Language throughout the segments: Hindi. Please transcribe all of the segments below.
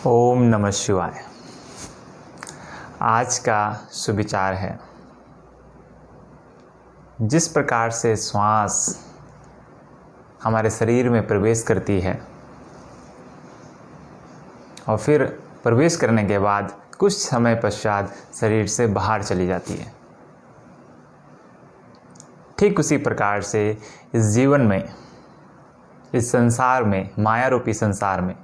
ओम नमः शिवाय। आज का सुविचार है, जिस प्रकार से श्वास हमारे शरीर में प्रवेश करती है और फिर प्रवेश करने के बाद कुछ समय पश्चात शरीर से बाहर चली जाती है, ठीक उसी प्रकार से इस जीवन में, इस संसार में, माया रूपी संसार में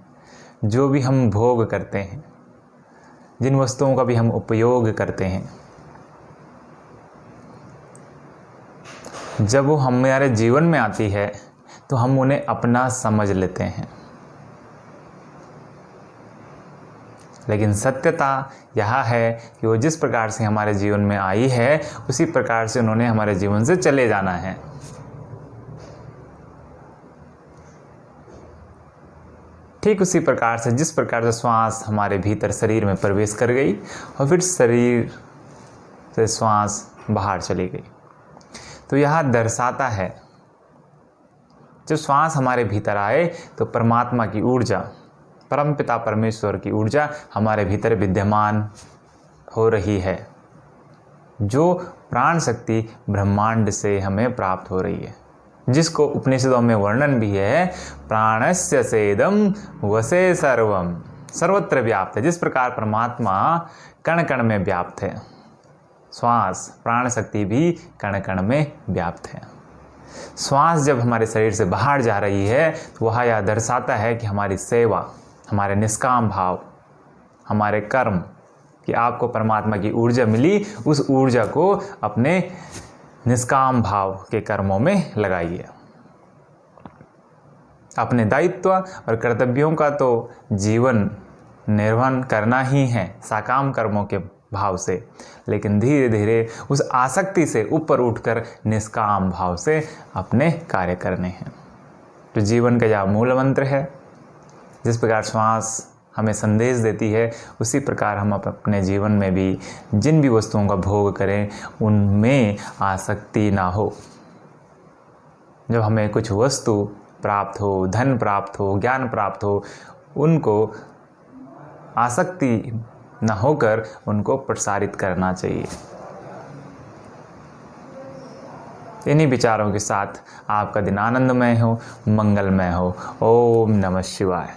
जो भी हम भोग करते हैं, जिन वस्तुओं का भी हम उपयोग करते हैं, जब वो हमारे जीवन में आती है तो हम उन्हें अपना समझ लेते हैं। लेकिन सत्यता यह है कि वो जिस प्रकार से हमारे जीवन में आई है उसी प्रकार से उन्होंने हमारे जीवन से चले जाना है। ठीक उसी प्रकार से जिस प्रकार से श्वास हमारे भीतर शरीर में प्रवेश कर गई और फिर शरीर से श्वास बाहर चली गई, तो यह दर्शाता है जब श्वास हमारे भीतर आए तो परमात्मा की ऊर्जा, परमपिता परमेश्वर की ऊर्जा हमारे भीतर विद्यमान हो रही है, जो प्राण शक्ति ब्रह्मांड से हमें प्राप्त हो रही है, जिसको उपनिषदों में वर्णन भी है, प्राणस्य सेदम वसे सर्वम, सर्वत्र व्याप्त है। जिस प्रकार परमात्मा कण कण में व्याप्त है, श्वास प्राण शक्ति भी कण कण में व्याप्त है। श्वास जब हमारे शरीर से बाहर जा रही है तो वह यह दर्शाता है कि हमारी सेवा, हमारे निष्काम भाव, हमारे कर्म, कि आपको परमात्मा की ऊर्जा मिली, उस ऊर्जा को अपने निष्काम भाव के कर्मों में लगाइए। अपने दायित्व और कर्तव्यों का तो जीवन निर्वहन करना ही है साकाम कर्मों के भाव से, लेकिन धीरे धीरे उस आसक्ति से ऊपर उठकर निष्काम भाव से अपने कार्य करने हैं। तो जीवन का यह मूल मंत्र है। जिस प्रकार श्वास हमें संदेश देती है, उसी प्रकार हम अपने जीवन में भी जिन भी वस्तुओं का भोग करें उनमें आसक्ति ना हो। जब हमें कुछ वस्तु प्राप्त हो, धन प्राप्त हो, ज्ञान प्राप्त हो, उनको आसक्ति न होकर उनको प्रसारित करना चाहिए। इन्हीं विचारों के साथ आपका दिन आनंदमय हो, मंगलमय हो। ओम नमः शिवाय।